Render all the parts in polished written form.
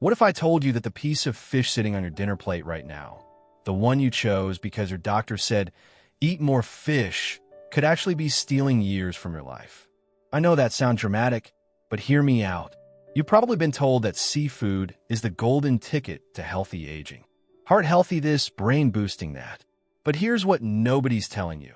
What if I told you that the piece of fish sitting on your dinner plate right now, the one you chose because your doctor said, eat more fish, could actually be stealing years from your life? I know that sounds dramatic, but hear me out. You've probably been told that seafood is the golden ticket to healthy aging. Heart healthy this, brain boosting that. But here's what nobody's telling you.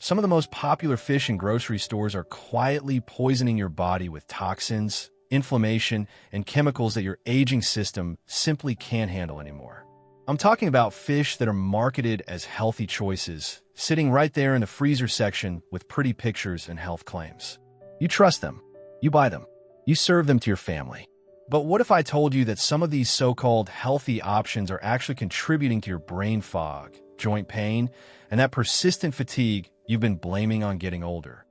Some of the most popular fish in grocery stores are quietly poisoning your body with toxins, inflammation, and chemicals that your aging system simply can't handle anymore. I'm talking about fish that are marketed as healthy choices, sitting right there in the freezer section with pretty pictures and health claims. You trust them. You buy them. You serve them to your family. But what if I told you that some of these so-called healthy options are actually contributing to your brain fog, joint pain, and that persistent fatigue you've been blaming on getting older?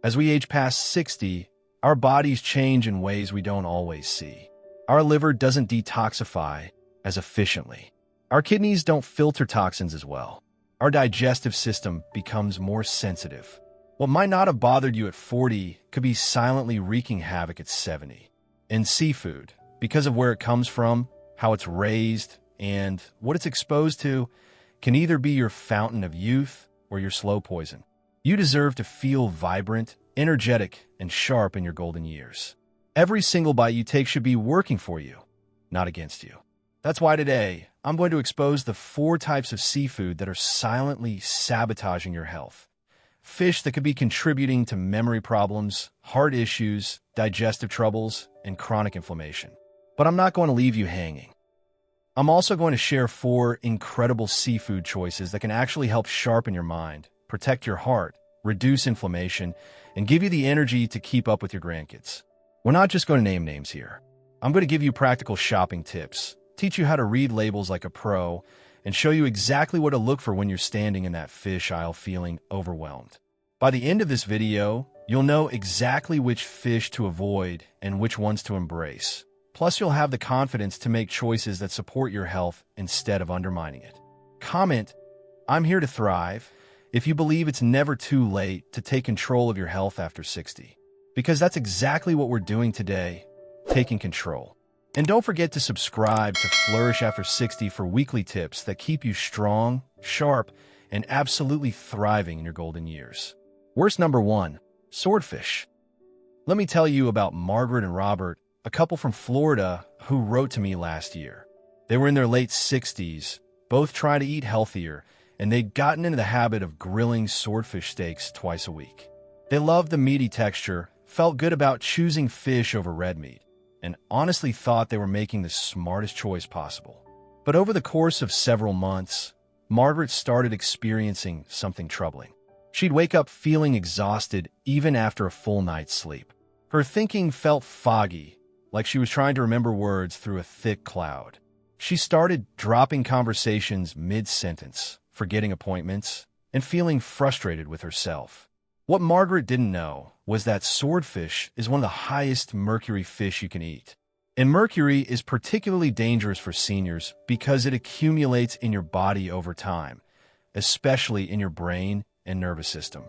As we age past 60, our bodies change in ways we don't always see. Our liver doesn't detoxify as efficiently. Our kidneys don't filter toxins as well. Our digestive system becomes more sensitive. What might not have bothered you at 40 could be silently wreaking havoc at 70. And seafood, because of where it comes from, how it's raised, and what it's exposed to, can either be your fountain of youth or your slow poison. You deserve to feel vibrant, energetic, and sharp in your golden years. Every single bite you take should be working for you, not against you. That's why today, I'm going to expose the 4 types of seafood that are silently sabotaging your health. Fish that could be contributing to memory problems, heart issues, digestive troubles, and chronic inflammation. But I'm not going to leave you hanging. I'm also going to share 4 incredible seafood choices that can actually help sharpen your mind, protect your heart, reduce inflammation, and give you the energy to keep up with your grandkids. We're not just going to name names here. I'm going to give you practical shopping tips, teach you how to read labels like a pro, and show you exactly what to look for when you're standing in that fish aisle feeling overwhelmed. By the end of this video, you'll know exactly which fish to avoid and which ones to embrace. Plus, you'll have the confidence to make choices that support your health instead of undermining it. Comment, "I'm here to thrive," if you believe it's never too late to take control of your health after 60. Because that's exactly what we're doing today, taking control. And don't forget to subscribe to Flourish After 60 for weekly tips that keep you strong, sharp, and absolutely thriving in your golden years. Worst number 1, swordfish. Let me tell you about Margaret and Robert, a couple from Florida who wrote to me last year. They were in their late 60s, both trying to eat healthier, and they'd gotten into the habit of grilling swordfish steaks twice a week. They loved the meaty texture, felt good about choosing fish over red meat, and honestly thought they were making the smartest choice possible. But over the course of several months, Margaret started experiencing something troubling. She'd wake up feeling exhausted even after a full night's sleep. Her thinking felt foggy, like she was trying to remember words through a thick cloud. She started dropping conversations mid-sentence, forgetting appointments, and feeling frustrated with herself. What Margaret didn't know was that swordfish is one of the highest mercury fish you can eat. And mercury is particularly dangerous for seniors because it accumulates in your body over time, especially in your brain and nervous system.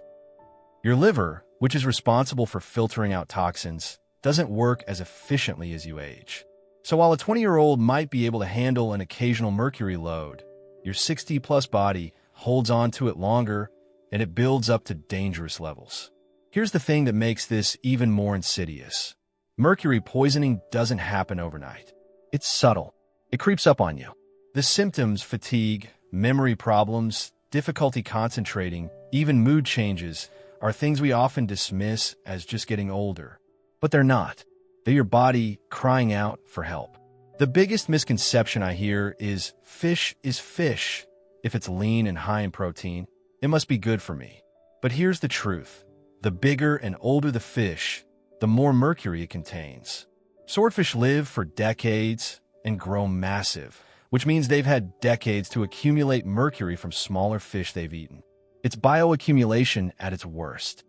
Your liver, which is responsible for filtering out toxins, doesn't work as efficiently as you age. So while a 20-year-old might be able to handle an occasional mercury load, your 60-plus body holds on to it longer, and it builds up to dangerous levels. Here's the thing that makes this even more insidious. Mercury poisoning doesn't happen overnight. It's subtle. It creeps up on you. The symptoms, fatigue, memory problems, difficulty concentrating, even mood changes, are things we often dismiss as just getting older. But they're not. They're your body crying out for help. The biggest misconception I hear is fish is fish. If it's lean and high in protein, it must be good for me. But here's the truth. The bigger and older the fish, the more mercury it contains. Swordfish live for decades and grow massive, which means they've had decades to accumulate mercury from smaller fish they've eaten. It's bioaccumulation at its worst.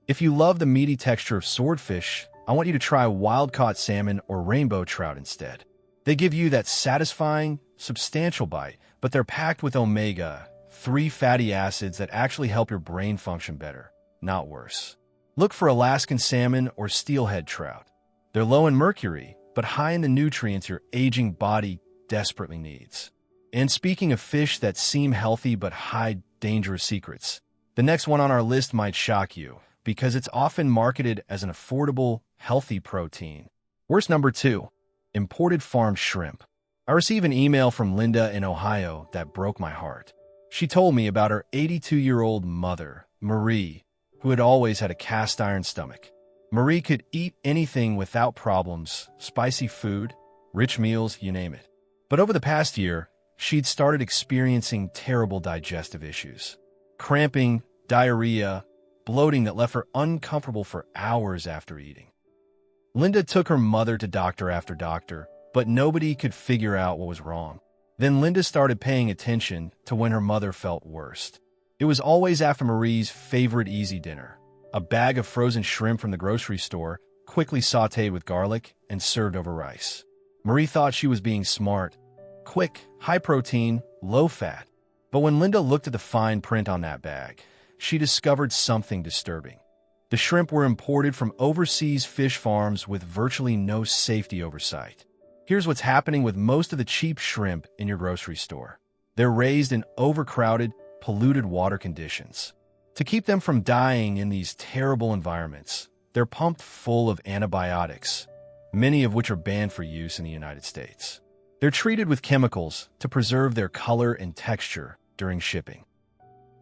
If you love the meaty texture of swordfish, I want you to try wild-caught salmon or rainbow trout instead. They give you that satisfying, substantial bite, but they're packed with omega-3 fatty acids that actually help your brain function better, not worse. Look for Alaskan salmon or steelhead trout. They're low in mercury, but high in the nutrients your aging body desperately needs. And speaking of fish that seem healthy but hide dangerous secrets, the next one on our list might shock you because it's often marketed as an affordable, healthy protein. Worst number 2, imported farm shrimp. I received an email from Linda in Ohio that broke my heart. She told me about her 82-year-old mother, Marie, who had always had a cast-iron stomach. Marie could eat anything without problems, spicy food, rich meals, you name it. But over the past year, she'd started experiencing terrible digestive issues. Cramping, diarrhea, bloating that left her uncomfortable for hours after eating. Linda took her mother to doctor after doctor, but nobody could figure out what was wrong. Then Linda started paying attention to when her mother felt worst. It was always after Marie's favorite easy dinner, a bag of frozen shrimp from the grocery store, quickly sautéed with garlic and served over rice. Marie thought she was being smart, quick, high protein, low fat. But when Linda looked at the fine print on that bag, she discovered something disturbing. The shrimp were imported from overseas fish farms with virtually no safety oversight. Here's what's happening with most of the cheap shrimp in your grocery store. They're raised in overcrowded, polluted water conditions. To keep them from dying in these terrible environments, they're pumped full of antibiotics, many of which are banned for use in the United States. They're treated with chemicals to preserve their color and texture during shipping.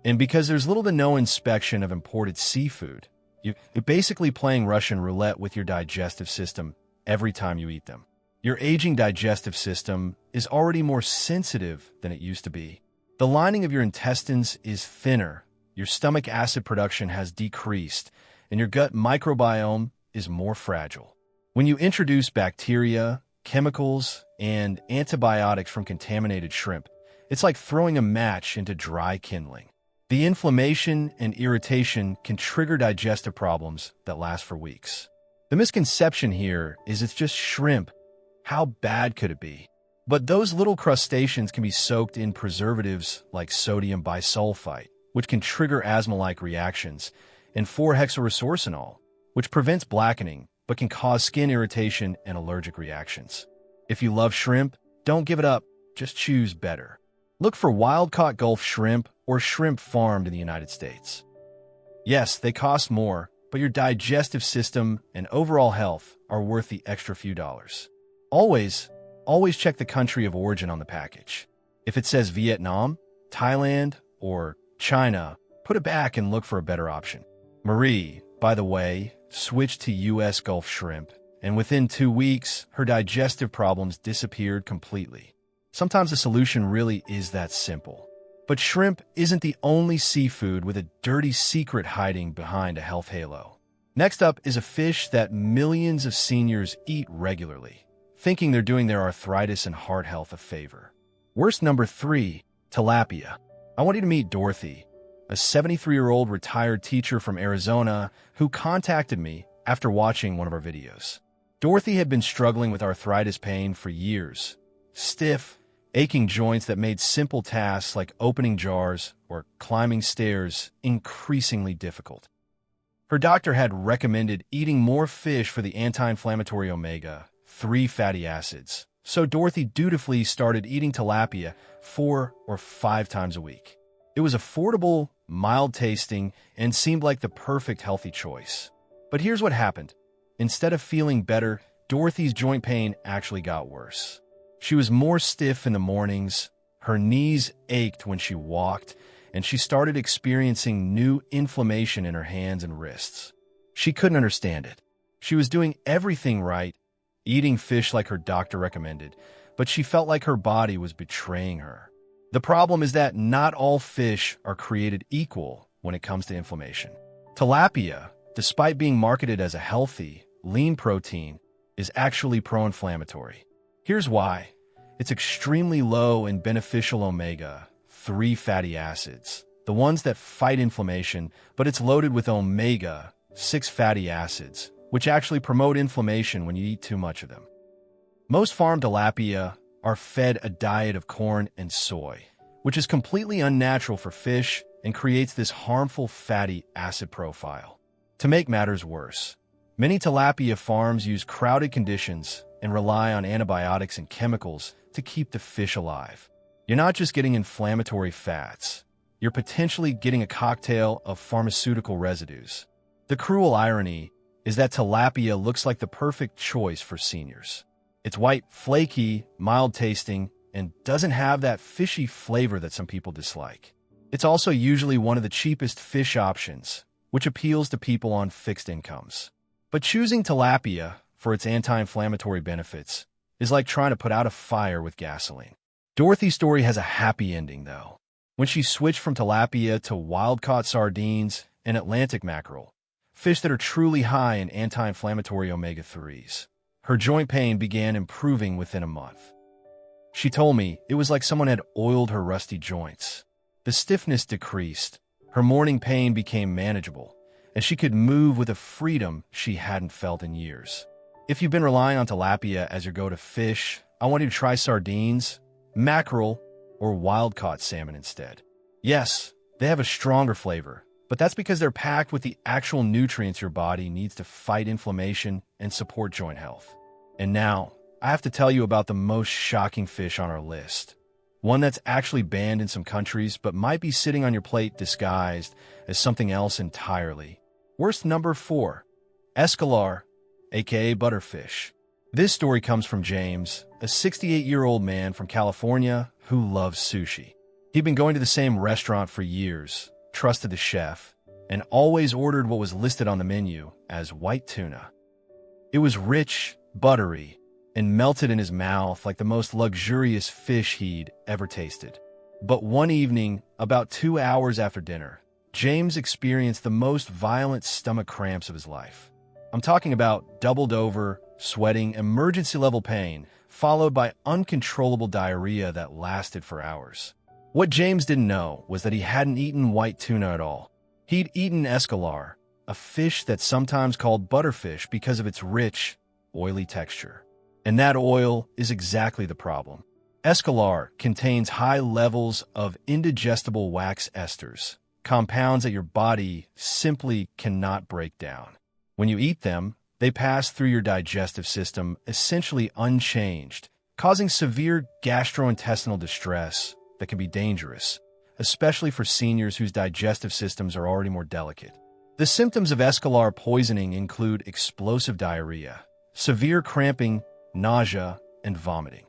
And because there's little to no inspection of imported seafood, you're basically playing Russian roulette with your digestive system every time you eat them. Your aging digestive system is already more sensitive than it used to be. The lining of your intestines is thinner, your stomach acid production has decreased, and your gut microbiome is more fragile. When you introduce bacteria, chemicals, and antibiotics from contaminated shrimp, it's like throwing a match into dry kindling. The inflammation and irritation can trigger digestive problems that last for weeks. The misconception here is it's just shrimp. How bad could it be? But those little crustaceans can be soaked in preservatives like sodium bisulfite, which can trigger asthma-like reactions, and 4-hexaresorcinol, which prevents blackening but can cause skin irritation and allergic reactions. If you love shrimp, don't give it up, just choose better. Look for wild-caught Gulf shrimp or shrimp farmed in the United States. Yes, they cost more, but your digestive system and overall health are worth the extra few dollars. Always check the country of origin on the package. If it says Vietnam, Thailand, or China, put it back and look for a better option. Marie, by the way, switched to U.S. Gulf shrimp, and within 2 weeks, her digestive problems disappeared completely. Sometimes the solution really is that simple. But shrimp isn't the only seafood with a dirty secret hiding behind a health halo. Next up is a fish that millions of seniors eat regularly, thinking they're doing their arthritis and heart health a favor. Worst number 3, tilapia. I want you to meet Dorothy, a 73-year-old retired teacher from Arizona who contacted me after watching one of our videos. Dorothy had been struggling with arthritis pain for years, stiff, aching joints that made simple tasks like opening jars or climbing stairs increasingly difficult. Her doctor had recommended eating more fish for the anti-inflammatory omega-3 fatty acids, so Dorothy dutifully started eating tilapia 4 or 5 times a week. It was affordable, mild-tasting, and seemed like the perfect healthy choice. But here's what happened. Instead of feeling better, Dorothy's joint pain actually got worse. She was more stiff in the mornings, her knees ached when she walked, and she started experiencing new inflammation in her hands and wrists. She couldn't understand it. She was doing everything right, eating fish like her doctor recommended, but she felt like her body was betraying her. The problem is that not all fish are created equal when it comes to inflammation. Tilapia, despite being marketed as a healthy, lean protein, is actually pro-inflammatory. Here's why. It's extremely low in beneficial omega-3 fatty acids, the ones that fight inflammation, but it's loaded with omega-6 fatty acids, which actually promote inflammation when you eat too much of them. Most farmed tilapia are fed a diet of corn and soy, which is completely unnatural for fish and creates this harmful fatty acid profile. To make matters worse, many tilapia farms use crowded conditions and rely on antibiotics and chemicals to keep the fish alive. You're not just getting inflammatory fats, you're potentially getting a cocktail of pharmaceutical residues. The cruel irony is that tilapia looks like the perfect choice for seniors. It's white, flaky, mild-tasting, and doesn't have that fishy flavor that some people dislike. It's also usually one of the cheapest fish options, which appeals to people on fixed incomes. But choosing tilapia for its anti-inflammatory benefits is like trying to put out a fire with gasoline. Dorothy's story has a happy ending, though. When she switched from tilapia to wild-caught sardines and Atlantic mackerel, fish that are truly high in anti-inflammatory omega-3s, her joint pain began improving within a month. She told me it was like someone had oiled her rusty joints. The stiffness decreased, her morning pain became manageable, and she could move with a freedom she hadn't felt in years. If you've been relying on tilapia as your go-to fish, I want you to try sardines, mackerel, or wild-caught salmon instead. Yes, they have a stronger flavor, but that's because they're packed with the actual nutrients your body needs to fight inflammation and support joint health. And now, I have to tell you about the most shocking fish on our list. One that's actually banned in some countries, but might be sitting on your plate disguised as something else entirely. Worst number 4, escolar, aka butterfish. This story comes from James, a 68-year-old man from California who loves sushi. He'd been going to the same restaurant for years, trusted the chef, and always ordered what was listed on the menu as white tuna. It was rich, buttery, and melted in his mouth like the most luxurious fish he'd ever tasted. But one evening, about 2 hours after dinner, James experienced the most violent stomach cramps of his life. I'm talking about doubled over, sweating, emergency-level pain, followed by uncontrollable diarrhea that lasted for hours. What James didn't know was that he hadn't eaten white tuna at all. He'd eaten escolar, a fish that's sometimes called butterfish because of its rich, oily texture. And that oil is exactly the problem. Escolar contains high levels of indigestible wax esters, compounds that your body simply cannot break down. When you eat them, they pass through your digestive system essentially unchanged, causing severe gastrointestinal distress that can be dangerous, especially for seniors whose digestive systems are already more delicate. The symptoms of escolar poisoning include explosive diarrhea, severe cramping, nausea, and vomiting.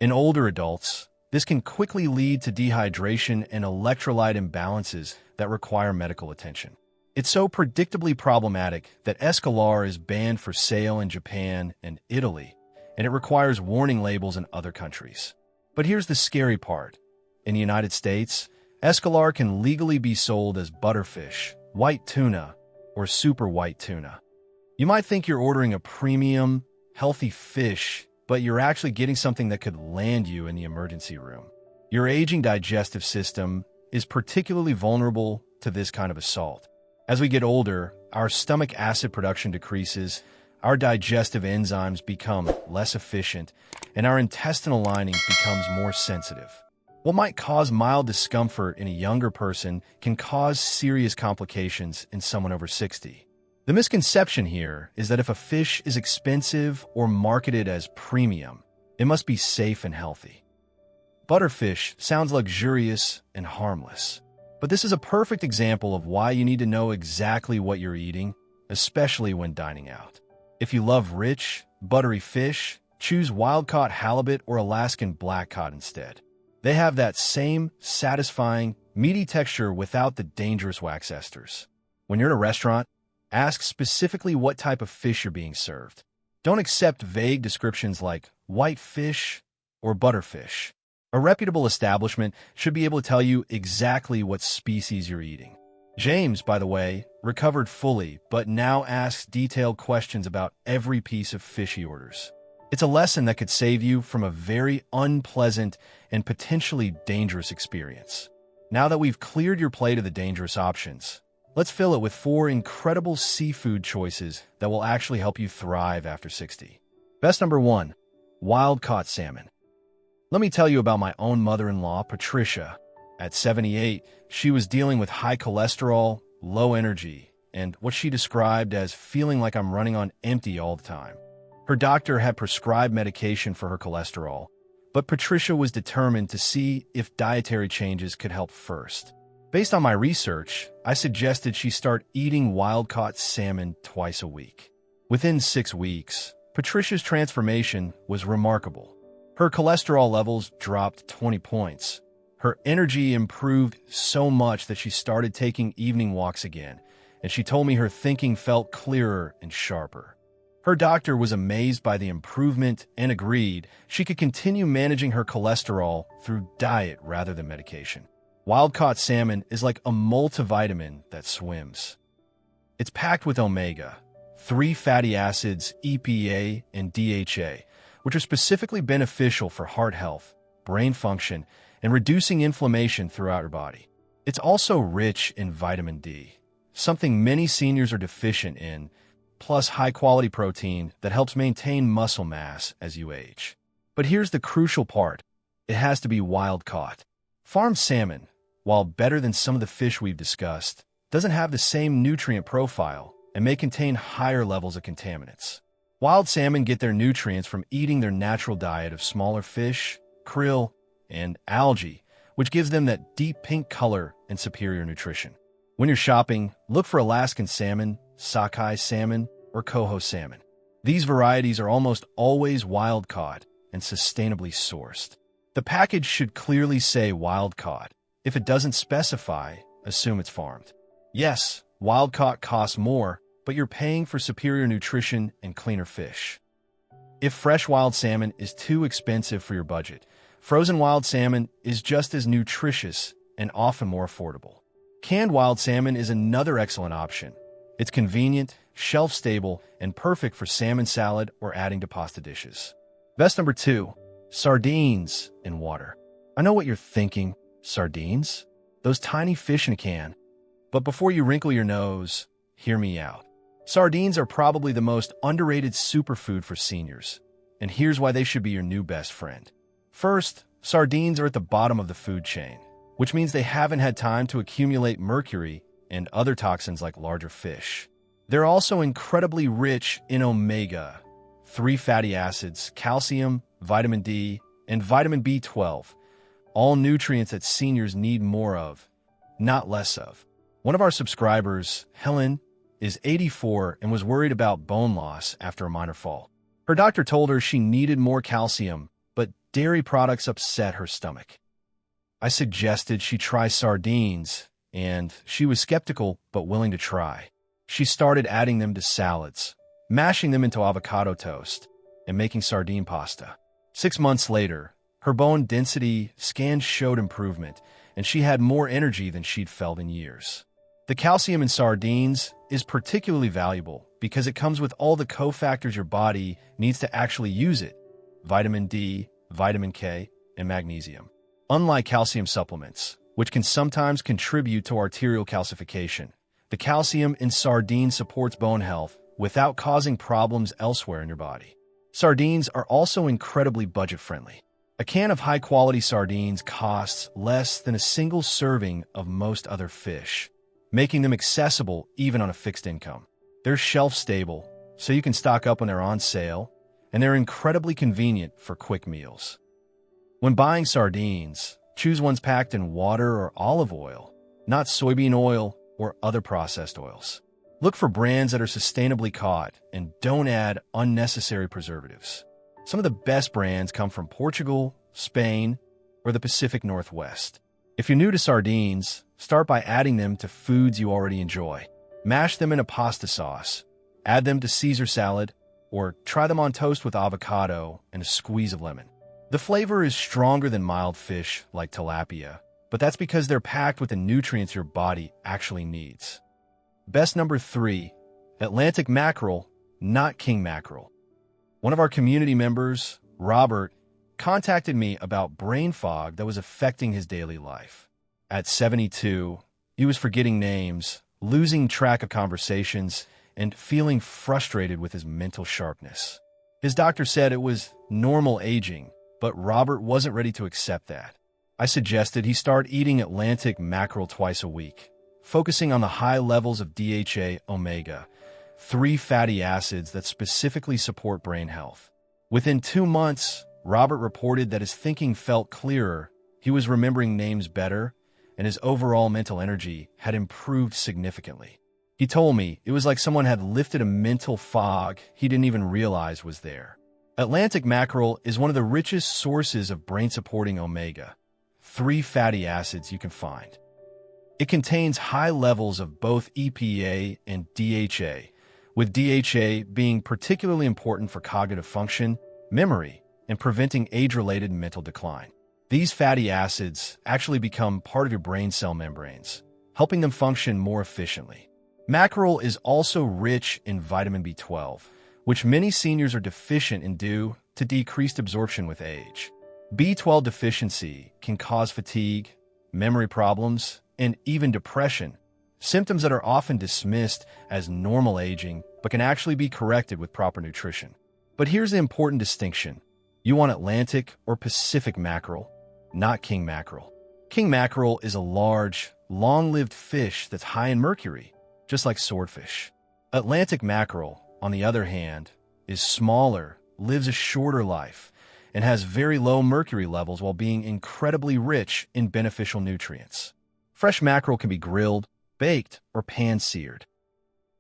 In older adults, this can quickly lead to dehydration and electrolyte imbalances that require medical attention. It's so predictably problematic that escolar is banned for sale in Japan and Italy, and it requires warning labels in other countries. But here's the scary part. In the United States, escolar can legally be sold as butterfish, white tuna, or super white tuna. You might think you're ordering a premium, healthy fish, but you're actually getting something that could land you in the emergency room. Your aging digestive system is particularly vulnerable to this kind of assault. As we get older, our stomach acid production decreases, our digestive enzymes become less efficient, and our intestinal lining becomes more sensitive. What might cause mild discomfort in a younger person can cause serious complications in someone over 60. The misconception here is that if a fish is expensive or marketed as premium, it must be safe and healthy. Butterfish sounds luxurious and harmless, but this is a perfect example of why you need to know exactly what you're eating, especially when dining out. If you love rich, buttery fish, choose wild-caught halibut or Alaskan black-cod instead. They have that same satisfying, meaty texture without the dangerous wax esters. When you're at a restaurant, ask specifically what type of fish you're being served. Don't accept vague descriptions like white fish or butterfish. A reputable establishment should be able to tell you exactly what species you're eating. James, by the way, recovered fully, but now asks detailed questions about every piece of fish he orders. It's a lesson that could save you from a very unpleasant and potentially dangerous experience. Now that we've cleared your plate of the dangerous options, let's fill it with 4 incredible seafood choices that will actually help you thrive after 60. Best number 1, wild-caught salmon. Let me tell you about my own mother-in-law, Patricia. At 78, she was dealing with high cholesterol, low energy, and what she described as feeling like I'm running on empty all the time. Her doctor had prescribed medication for her cholesterol, but Patricia was determined to see if dietary changes could help first. Based on my research, I suggested she start eating wild-caught salmon twice a week. Within 6 weeks, Patricia's transformation was remarkable. Her cholesterol levels dropped 20 points. Her energy improved so much that she started taking evening walks again, and she told me her thinking felt clearer and sharper. Her doctor was amazed by the improvement and agreed she could continue managing her cholesterol through diet rather than medication. Wild-caught salmon is like a multivitamin that swims. It's packed with omega-3 fatty acids, EPA, and DHA, which are specifically beneficial for heart health, brain function, and reducing inflammation throughout your body. It's also rich in vitamin D, something many seniors are deficient in, plus high-quality protein that helps maintain muscle mass as you age. But here's the crucial part. It has to be wild-caught. Farmed salmon, while better than some of the fish we've discussed, doesn't have the same nutrient profile and may contain higher levels of contaminants. Wild salmon get their nutrients from eating their natural diet of smaller fish, krill, and algae, which gives them that deep pink color and superior nutrition. When you're shopping, look for Alaskan salmon, sockeye salmon, or coho salmon. These varieties are almost always wild-caught and sustainably sourced. The package should clearly say wild-caught. If it doesn't specify, assume it's farmed. Yes, wild-caught costs more, but you're paying for superior nutrition and cleaner fish. If fresh wild salmon is too expensive for your budget, frozen wild salmon is just as nutritious and often more affordable. Canned wild salmon is another excellent option. It's convenient, shelf-stable, and perfect for salmon salad or adding to pasta dishes. Best number 2, sardines in water. I know what you're thinking. Sardines? Those tiny fish in a can. But before you wrinkle your nose, hear me out. Sardines are probably the most underrated superfood for seniors, and here's why they should be your new best friend. First, sardines are at the bottom of the food chain, which means they haven't had time to accumulate mercury and other toxins like larger fish. They're also incredibly rich in omega-3 fatty acids, calcium, vitamin D, and vitamin B12, all nutrients that seniors need more of, not less of. One of our subscribers, Helen, is 84 and was worried about bone loss after a minor fall. Her doctor told her she needed more calcium, but dairy products upset her stomach. I suggested she try sardines, and she was skeptical but willing to try. She started adding them to salads, mashing them into avocado toast, and making sardine pasta. 6 months later, her bone density scans showed improvement, and she had more energy than she'd felt in years. The calcium in sardines is particularly valuable because it comes with all the cofactors your body needs to actually use it: vitamin D, vitamin K, and magnesium. Unlike calcium supplements, which can sometimes contribute to arterial calcification, the calcium in sardines supports bone health without causing problems elsewhere in your body. Sardines are also incredibly budget-friendly. A can of high-quality sardines costs less than a single serving of most other fish, making them accessible even on a fixed income. They're shelf-stable, so you can stock up when they're on sale, and they're incredibly convenient for quick meals. When buying sardines, choose ones packed in water or olive oil, not soybean oil or other processed oils. Look for brands that are sustainably caught and don't add unnecessary preservatives. Some of the best brands come from Portugal, Spain, or the Pacific Northwest. If you're new to sardines, start by adding them to foods you already enjoy. Mash them in a pasta sauce, add them to Caesar salad, or try them on toast with avocado and a squeeze of lemon. The flavor is stronger than mild fish like tilapia, but that's because they're packed with the nutrients your body actually needs. Best number 3, Atlantic mackerel, not king mackerel. One of our community members, Robert, contacted me about brain fog that was affecting his daily life. At 72, he was forgetting names, losing track of conversations, and feeling frustrated with his mental sharpness. His doctor said it was normal aging, but Robert wasn't ready to accept that. I suggested he start eating Atlantic mackerel twice a week, focusing on the high levels of DHA, omega, 3 fatty acids that specifically support brain health. Within 2 months, Robert reported that his thinking felt clearer, he was remembering names better, and his overall mental energy had improved significantly. He told me it was like someone had lifted a mental fog he didn't even realize was there. Atlantic mackerel is one of the richest sources of brain-supporting omega-3 fatty acids you can find. It contains high levels of both EPA and DHA, with DHA being particularly important for cognitive function, memory, and preventing age-related mental decline. These fatty acids actually become part of your brain cell membranes, helping them function more efficiently. Mackerel is also rich in vitamin B12, which many seniors are deficient in due to decreased absorption with age. B12 deficiency can cause fatigue, memory problems, and even depression, symptoms that are often dismissed as normal aging but can actually be corrected with proper nutrition. But here's the important distinction. You want Atlantic or Pacific mackerel, not king mackerel. King mackerel is a large, long-lived fish that's high in mercury, just like swordfish. Atlantic mackerel, on the other hand, is smaller, lives a shorter life, and has very low mercury levels while being incredibly rich in beneficial nutrients. Fresh mackerel can be grilled, baked, or pan-seared.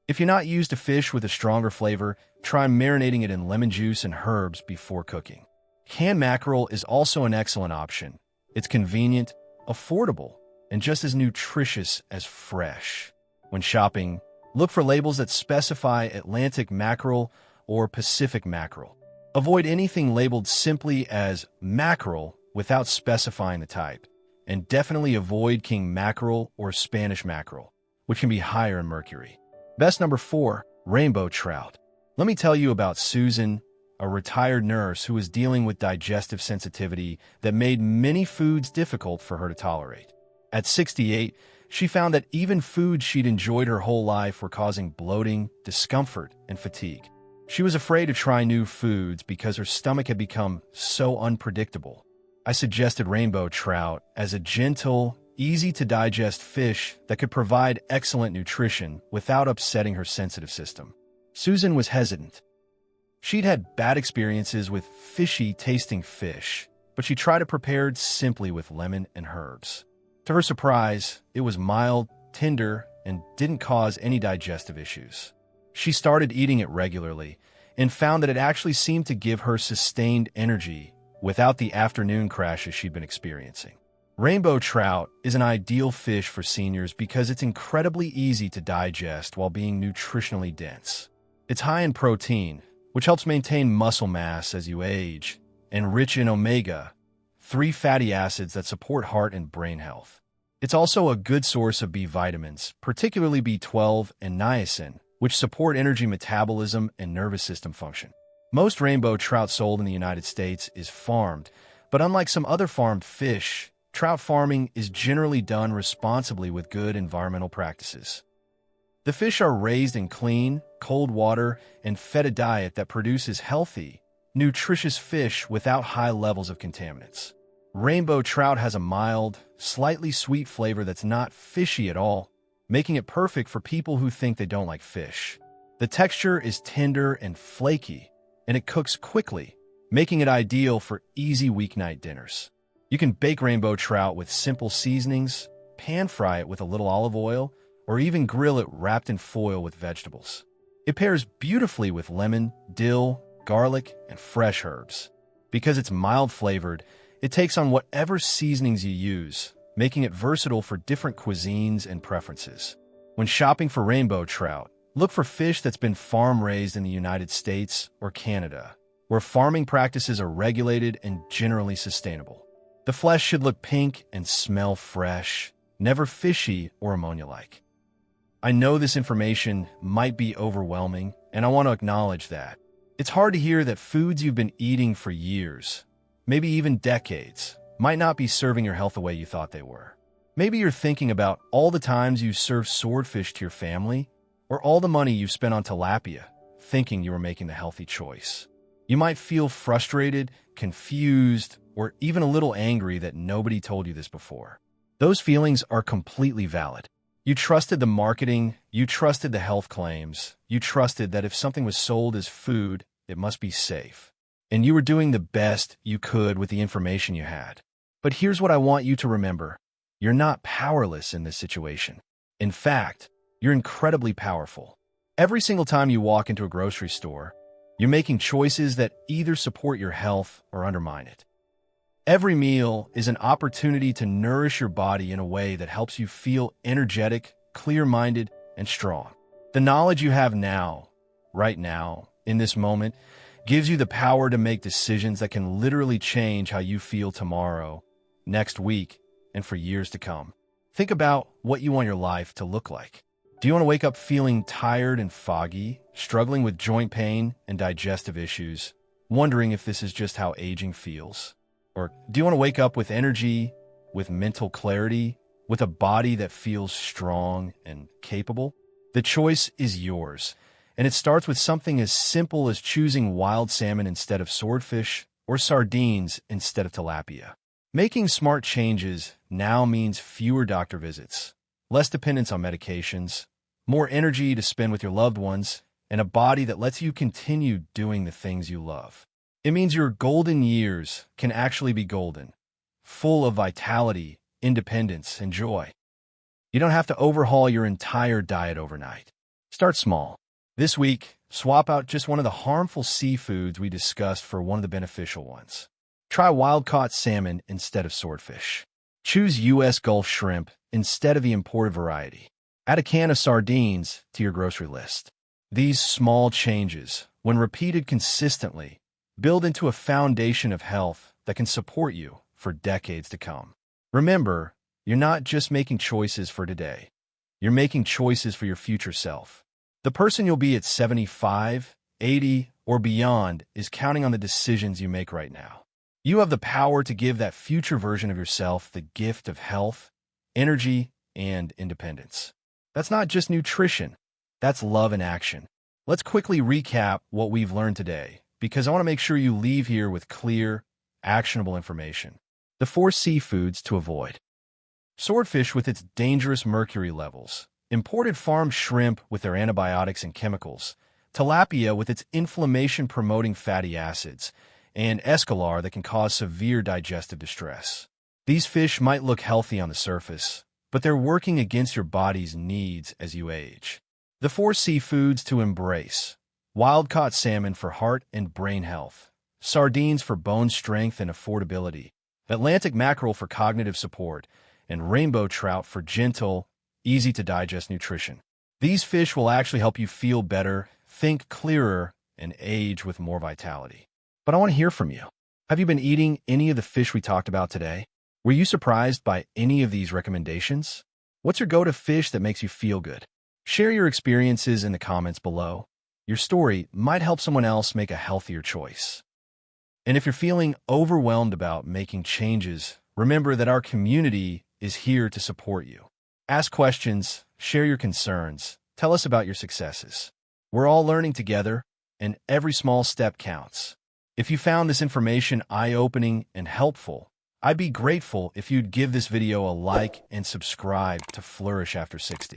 If you're not used to fish with a stronger flavor, try marinating it in lemon juice and herbs before cooking. Canned mackerel is also an excellent option. It's convenient, affordable, and just as nutritious as fresh. When shopping, look for labels that specify Atlantic mackerel or Pacific mackerel. Avoid anything labeled simply as mackerel without specifying the type, and definitely avoid king mackerel or Spanish mackerel, which can be higher in mercury. Best number 4, rainbow trout. Let me tell you about Susan, a retired nurse who was dealing with digestive sensitivity that made many foods difficult for her to tolerate. At 68, she found that even foods she'd enjoyed her whole life were causing bloating, discomfort, and fatigue. She was afraid to try new foods because her stomach had become so unpredictable. I suggested rainbow trout as a gentle, easy-to-digest fish that could provide excellent nutrition without upsetting her sensitive system. Susan was hesitant. She'd had bad experiences with fishy-tasting fish, but she tried it prepared simply with lemon and herbs. To her surprise, it was mild, tender, and didn't cause any digestive issues. She started eating it regularly and found that it actually seemed to give her sustained energy without the afternoon crashes she'd been experiencing. Rainbow trout is an ideal fish for seniors because it's incredibly easy to digest while being nutritionally dense. It's high in protein, which helps maintain muscle mass as you age, and rich in omega-3 fatty acids that support heart and brain health. It's also a good source of B vitamins, particularly B12 and niacin, which support energy metabolism and nervous system function. Most rainbow trout sold in the United States is farmed, but unlike some other farmed fish, trout farming is generally done responsibly with good environmental practices. The fish are raised in clean, cold water and fed a diet that produces healthy, nutritious fish without high levels of contaminants. Rainbow trout has a mild, slightly sweet flavor that's not fishy at all, making it perfect for people who think they don't like fish. The texture is tender and flaky, and it cooks quickly, making it ideal for easy weeknight dinners. You can bake rainbow trout with simple seasonings, pan-fry it with a little olive oil, or even grill it wrapped in foil with vegetables. It pairs beautifully with lemon, dill, garlic, and fresh herbs. Because it's mild-flavored, it takes on whatever seasonings you use, making it versatile for different cuisines and preferences. When shopping for rainbow trout, look for fish that's been farm-raised in the United States or Canada, where farming practices are regulated and generally sustainable. The flesh should look pink and smell fresh, never fishy or ammonia-like. I know this information might be overwhelming, and I want to acknowledge that. It's hard to hear that foods you've been eating for years, maybe even decades, might not be serving your health the way you thought they were. Maybe you're thinking about all the times you served swordfish to your family, or all the money you've spent on tilapia, thinking you were making the healthy choice. You might feel frustrated, confused, or even a little angry that nobody told you this before. Those feelings are completely valid. You trusted the marketing, you trusted the health claims, you trusted that if something was sold as food, it must be safe. And you were doing the best you could with the information you had. But here's what I want you to remember. You're not powerless in this situation. In fact, you're incredibly powerful. Every single time you walk into a grocery store, you're making choices that either support your health or undermine it. Every meal is an opportunity to nourish your body in a way that helps you feel energetic, clear-minded, and strong. The knowledge you have now, right now, in this moment, gives you the power to make decisions that can literally change how you feel tomorrow, next week, and for years to come. Think about what you want your life to look like. Do you want to wake up feeling tired and foggy, struggling with joint pain and digestive issues, wondering if this is just how aging feels? Or do you want to wake up with energy, with mental clarity, with a body that feels strong and capable? The choice is yours, and it starts with something as simple as choosing wild salmon instead of swordfish or sardines instead of tilapia. Making smart changes now means fewer doctor visits, less dependence on medications, more energy to spend with your loved ones, and a body that lets you continue doing the things you love. It means your golden years can actually be golden, full of vitality, independence, and joy. You don't have to overhaul your entire diet overnight. Start small. This week, swap out just one of the harmful seafoods we discussed for one of the beneficial ones. Try wild-caught salmon instead of swordfish. Choose U.S. Gulf shrimp instead of the imported variety. Add a can of sardines to your grocery list. These small changes, when repeated consistently, build into a foundation of health that can support you for decades to come. Remember, you're not just making choices for today. You're making choices for your future self. The person you'll be at 75, 80, or beyond is counting on the decisions you make right now. You have the power to give that future version of yourself the gift of health, energy, and independence. That's not just nutrition. That's love in action. Let's quickly recap what we've learned today, because I want to make sure you leave here with clear, actionable information. The 4 seafoods to avoid. Swordfish with its dangerous mercury levels, imported farm shrimp with their antibiotics and chemicals, tilapia with its inflammation-promoting fatty acids, and escalar that can cause severe digestive distress. These fish might look healthy on the surface, but they're working against your body's needs as you age. The 4 seafoods to embrace. Wild-caught salmon for heart and brain health, sardines for bone strength and affordability, Atlantic mackerel for cognitive support, and rainbow trout for gentle, easy-to-digest nutrition. These fish will actually help you feel better, think clearer, and age with more vitality. But I want to hear from you. Have you been eating any of the fish we talked about today? Were you surprised by any of these recommendations? What's your go-to fish that makes you feel good? Share your experiences in the comments below. Your story might help someone else make a healthier choice. And if you're feeling overwhelmed about making changes, remember that our community is here to support you. Ask questions, share your concerns, tell us about your successes. We're all learning together, and every small step counts. If you found this information eye-opening and helpful, I'd be grateful if you'd give this video a like and subscribe to Flourish After 60.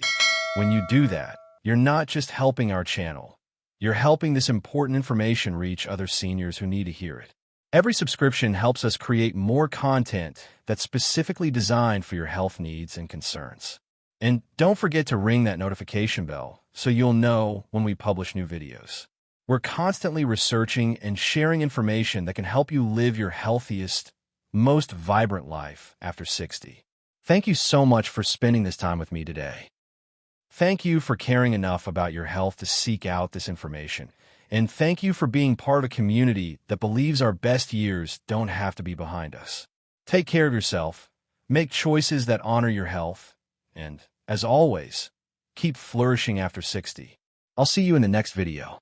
When you do that, you're not just helping our channel. You're helping this important information reach other seniors who need to hear it. Every subscription helps us create more content that's specifically designed for your health needs and concerns. And don't forget to ring that notification bell so you'll know when we publish new videos. We're constantly researching and sharing information that can help you live your healthiest, most vibrant life after 60. Thank you so much for spending this time with me today. Thank you for caring enough about your health to seek out this information. And thank you for being part of a community that believes our best years don't have to be behind us. Take care of yourself, make choices that honor your health, and, as always, keep flourishing after 60. I'll see you in the next video.